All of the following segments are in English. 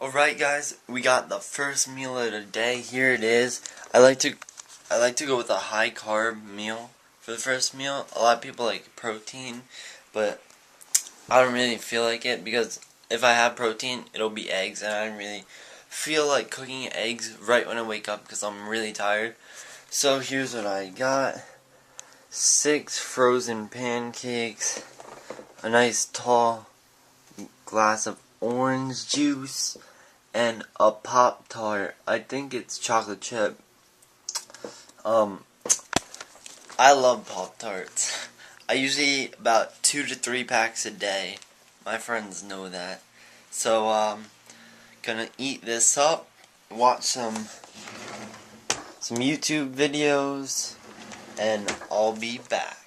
Alright guys, we got the first meal of the day. Here it is. I like to go with a high carb meal for the first meal. A lot of people like protein, but I don't really feel like it because if I have protein, it'll be eggs, and I don't really feel like cooking eggs right when I wake up because I'm really tired. So here's what I got. 6 frozen pancakes, a nice tall glass of orange juice, and a Pop-Tart. I think it's chocolate chip. I love Pop-Tarts. I usually eat about 2 to 3 packs a day. My friends know that. So, gonna eat this up, watch some YouTube videos, and I'll be back.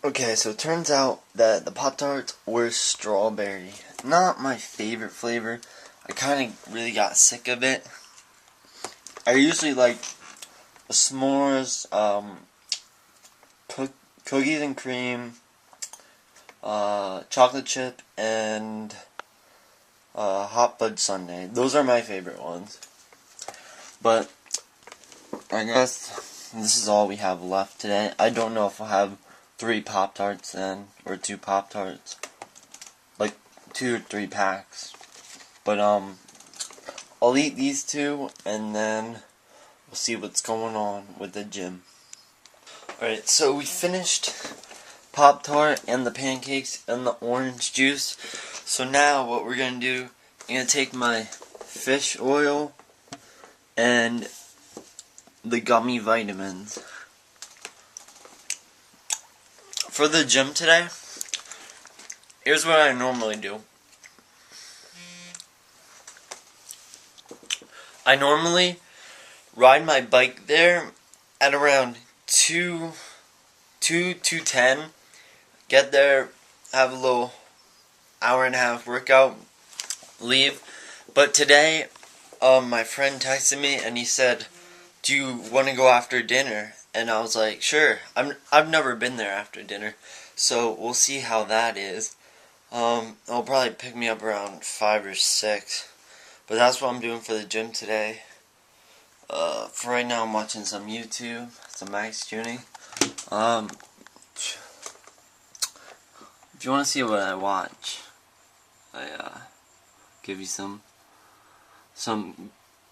Okay, so it turns out that the Pop-Tarts were strawberry. Not my favorite flavor. I kind of really got sick of it. I usually like s'mores, cookies and cream, chocolate chip, and hot fudge sundae. Those are my favorite ones. But I guess this is all we have left today. I don't know if we'll have 3 Pop-Tarts then, or 2 Pop-Tarts, like 2 or 3 packs, but I'll eat these 2, and then we'll see what's going on with the gym. Alright, so we finished Pop-Tart and the pancakes and the orange juice, so now what we're gonna do, I'm gonna take my fish oil and the gummy vitamins. For the gym today, here's what I normally do. I normally ride my bike there at around 2:10. Get there, have a little hour and a half workout, leave. But today, my friend texted me and he said, "Do you want to go after dinner?" And I was like, sure. I've never been there after dinner, so we'll see how that is. It'll probably pick me up around 5 or 6, but that's what I'm doing for the gym today. For right now, I'm watching some YouTube, some max tuning. If you want to see what I watch, I give you some.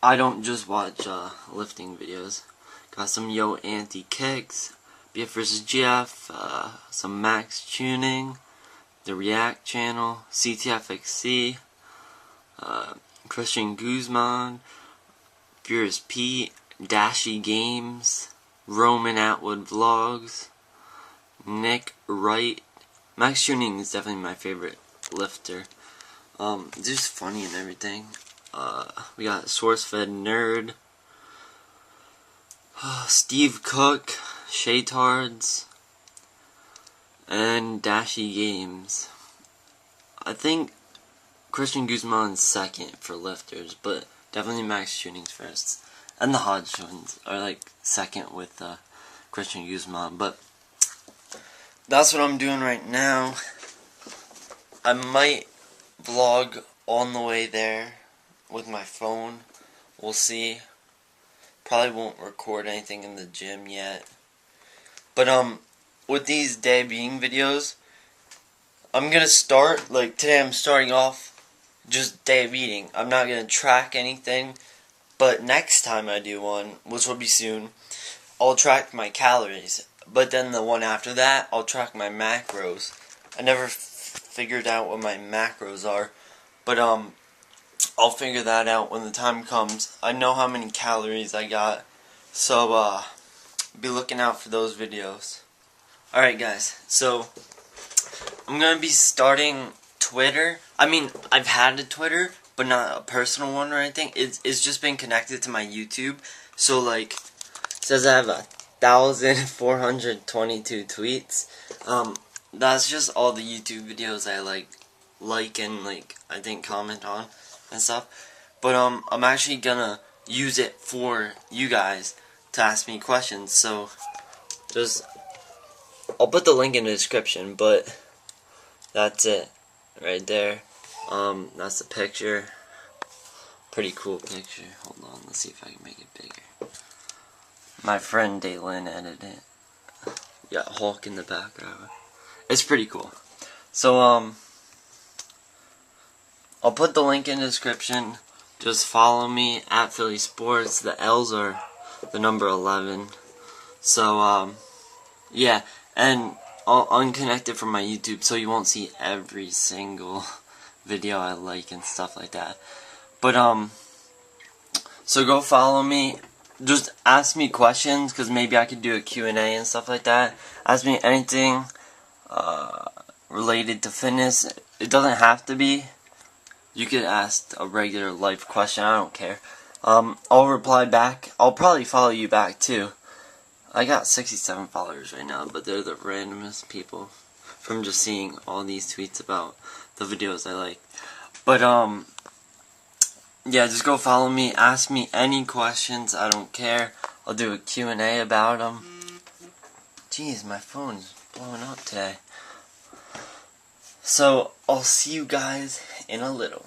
I don't just watch lifting videos. Got some Yo anti-kicks, BF vs GF, some max tuning, the React channel, CTFXC, Christian Guzman, Furious Pete, Dashy Games, Roman Atwood Vlogs, Nick Wright. Max tuning is definitely my favorite lifter. Just funny and everything. We got SourceFed Nerd, Steve Cook, Shaytards, and Dashy Games. I think Christian Guzman's second for lifters, but definitely Max Tuning's first. And the Hodge ones are like second with Christian Guzman. But that's what I'm doing right now. I might vlog on the way there with my phone. We'll see. Probably won't record anything in the gym yet. But with these day being videos, I'm gonna start, like today I'm starting off just day of eating. I'm not gonna track anything, but next time I do one, which will be soon, I'll track my calories. But then the one after that, I'll track my macros. I never figured out what my macros are, but I'll figure that out when the time comes. I know how many calories I got, so be looking out for those videos. Alright guys, so I'm gonna be starting Twitter. I mean, I've had a Twitter, but not a personal one or anything. It's just been connected to my YouTube. So like, it says I have 1,422 tweets. That's just all the YouTube videos I like and I think comment on and stuff. But I'm actually gonna use it for you guys to ask me questions. So just I'll put the link in the description, but that's it right there. That's the picture. Pretty cool picture. Hold on, let's see if I can make it bigger. My friend Daylin edited it. Got Hulk in the background. It's pretty cool. So I'll put the link in the description. Just follow me at Philly Sports. The L's are the number 11. So yeah, and I'll unconnect it from my YouTube so you won't see every single video I like and stuff like that. But so go follow me. Just ask me questions, because maybe I could do a Q&A and stuff like that. Ask me anything related to fitness. It doesn't have to be. You could ask a regular life question. I don't care. I'll reply back. I'll probably follow you back too. I got 67 followers right now, but they're the randomest people from just seeing all these tweets about the videos I like. But yeah, just go follow me. Ask me any questions. I don't care. I'll do a Q&A about them. Jeez, my phone's blowing up today. So, I'll see you guys in a little.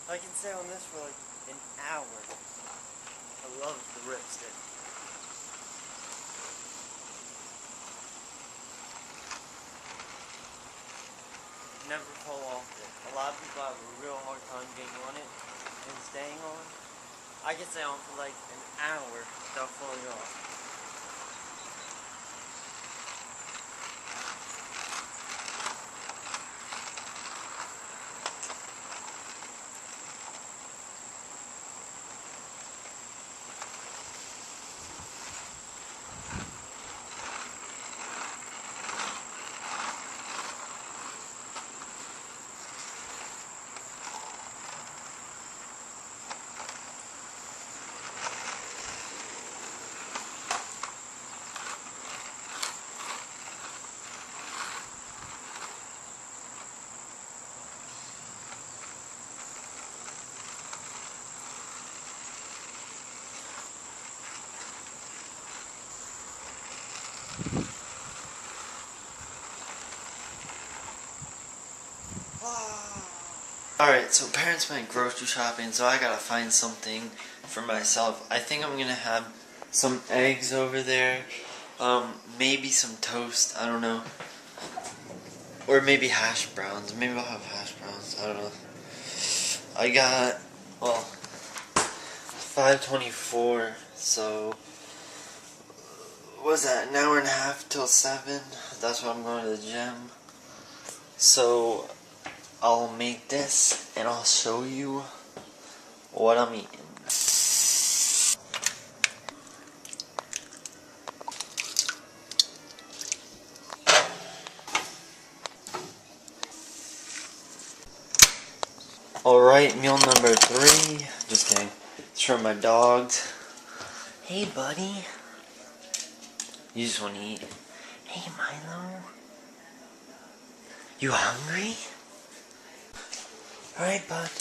I can stay on this for like an hour. I love the ripstick. Never fall off it. A lot of people have a real hard time getting on it and staying on. I can stay on for like an hour without falling off. Alright, so parents went grocery shopping, so I gotta find something for myself. I think I'm gonna have some eggs over there, maybe some toast, I don't know. Or maybe hash browns. Maybe I'll have hash browns, I don't know. I got, well, 5:24, so what's that, an hour and a half till 7? That's when I'm going to the gym. So I'll make this and I'll show you what I'm eating. Alright, meal number 3. Just kidding. It's from my dogs. Hey buddy. You just want to eat. Hey Milo. You hungry? Alright, bud.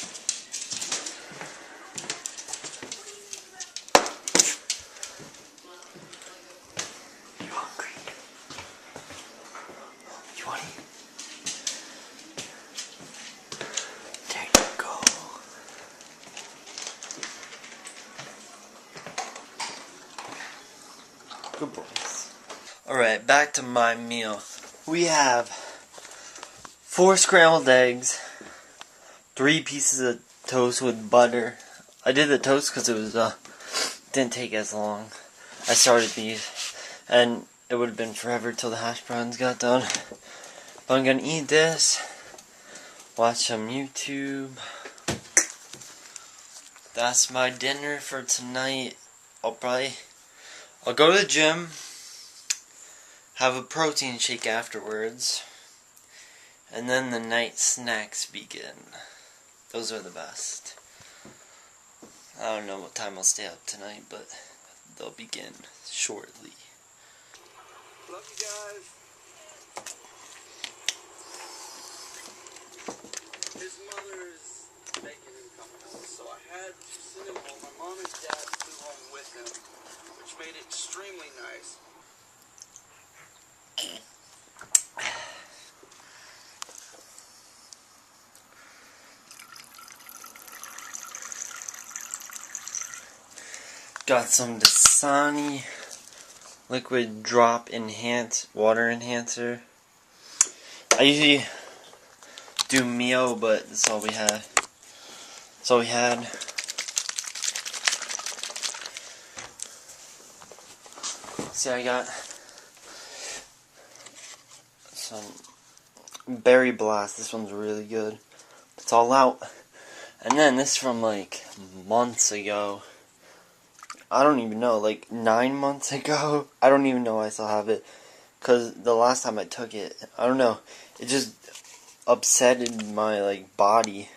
Good boys. Alright, back to my meal. We have 4 scrambled eggs, 3 pieces of toast with butter. I did the toast because it was didn't take as long. I started these, and it would have been forever till the hash browns got done. But I'm gonna eat this, watch some YouTube. That's my dinner for tonight. I'll go to the gym, have a protein shake afterwards, and then the night snacks begin. Those are the best. I don't know what time I'll stay up tonight, but they'll begin shortly. Love you guys. His mother's making him come home, so I had to send him home. My mom and dad flew home with him, which made it extremely nice. Got some Dasani liquid drop water enhancer. I usually do Mio, but that's all we had. That's all we had. See, I got some Berry Blast. This one's really good. It's all out. And then this from like months ago. I don't even know, like 9 months ago. I don't even know I still have it. Because the last time I took it, I don't know, it just upsetted my like body.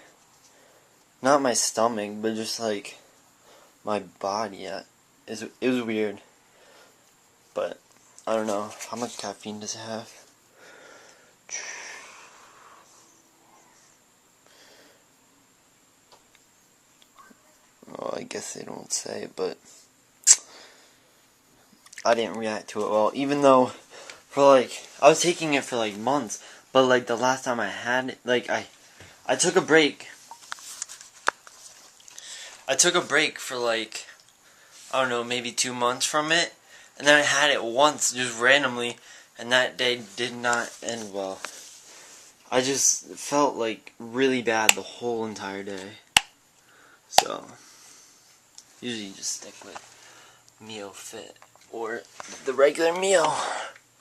Not my stomach, but just like my body. It was weird. But I don't know, how much caffeine does it have? Oh, I guess they don't say, but I didn't react to it well, even though for like, I was taking it for like months, but like the last time I had it, like I took a break. I took a break for like, I don't know, maybe 2 months from it, and then I had it once, just randomly, and that day did not end well. I just felt like really bad the whole entire day. So, usually just stick with Mio Fit or the regular meal.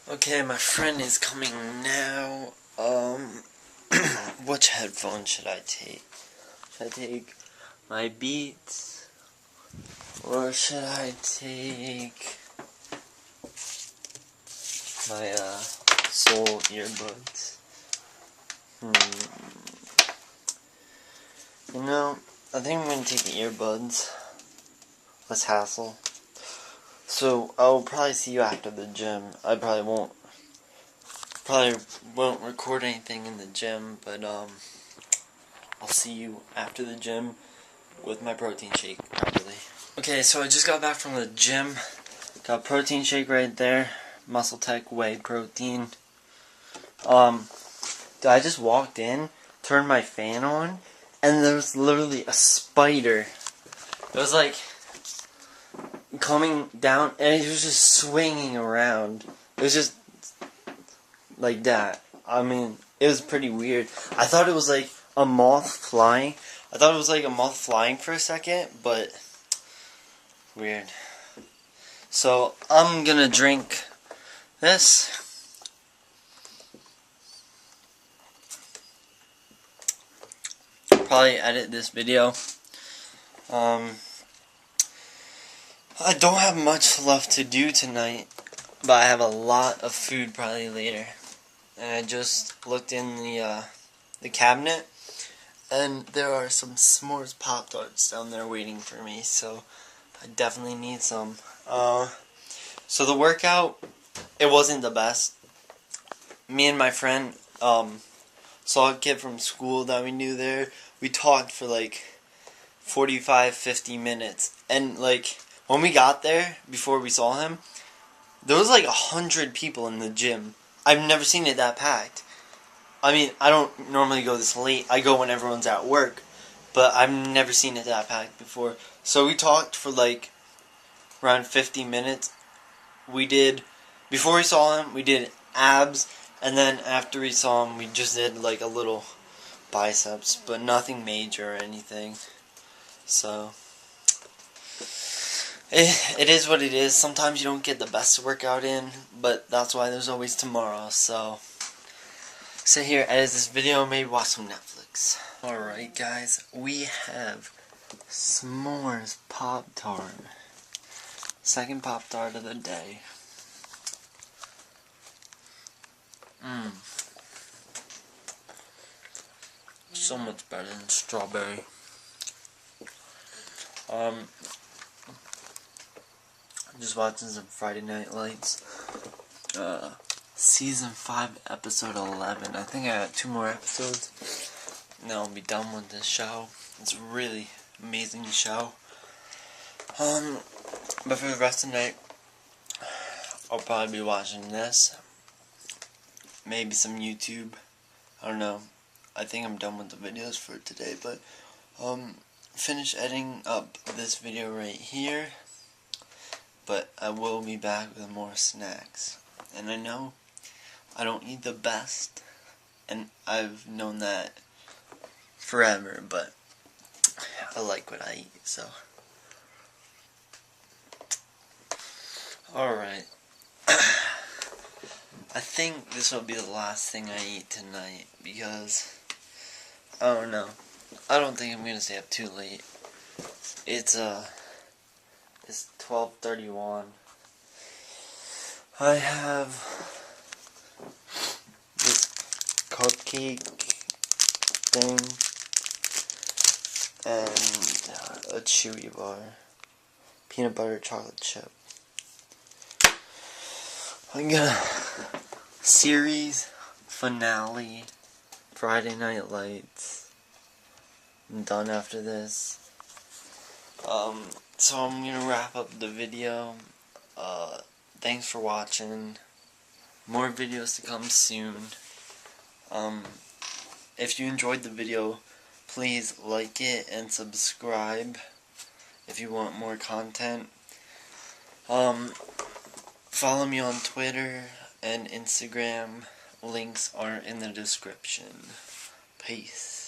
Okay, my friend is coming now. Which headphone should I take? Should I take my Beats? Or should I take my Soul earbuds? You know, I think I'm gonna take the earbuds. Less hassle. So I'll probably see you after the gym. I probably won't record anything in the gym, but I'll see you after the gym with my protein shake, probably. Okay, so I just got back from the gym. Got protein shake right there. Muscle Tech Whey Protein. I just walked in, turned my fan on, and there was literally a spider. It was like coming down, and it was just swinging around. It was just like that. I mean, it was pretty weird. I thought it was like a moth flying. For a second, but weird. So I'm gonna drink this. Probably edit this video. I don't have much left to do tonight, but I have a lot of food probably later. And I just looked in the cabinet, and there are some s'mores Pop-Tarts down there waiting for me, so I definitely need some. So the workout, it wasn't the best. Me and my friend saw a kid from school that we knew there. We talked for like 45-50 minutes, and like when we got there, before we saw him, there was like 100 people in the gym. I've never seen it that packed. I mean, I don't normally go this late. I go when everyone's at work, but I've never seen it that packed before. So we talked for like around 50 minutes, we did, before we saw him, we did abs, and then after we saw him, we just did like a little biceps, but nothing major or anything. So it is what it is. Sometimes you don't get the best workout in, but that's why there's always tomorrow. So sit here, edit this video, maybe watch some Netflix. Alright guys, we have s'mores Pop-Tart. Second Pop-Tart of the day. So much better than strawberry. I'm just watching some Friday Night Lights. Season 5, episode 11. I think I got 2 more episodes. And then I'll be done with this show. It's a really amazing show. But for the rest of the night, I'll probably be watching this. Maybe some YouTube. I don't know. I think I'm done with the videos for today, but finish editing up this video right here. But I will be back with more snacks. And I know I don't eat the best, and I've known that forever, but I like what I eat, so. Alright. I think this will be the last thing I eat tonight, because I don't know. I don't think I'm gonna stay up too late. It's 12:31. I have this cupcake thing and a chewy bar, peanut butter chocolate chip. I'm gonna series finale, Friday Night Lights. I'm done after this. So I'm gonna wrap up the video. Thanks for watching. More videos to come soon. If you enjoyed the video, please like it and subscribe if you want more content. Follow me on Twitter and Instagram. Links are in the description. Peace.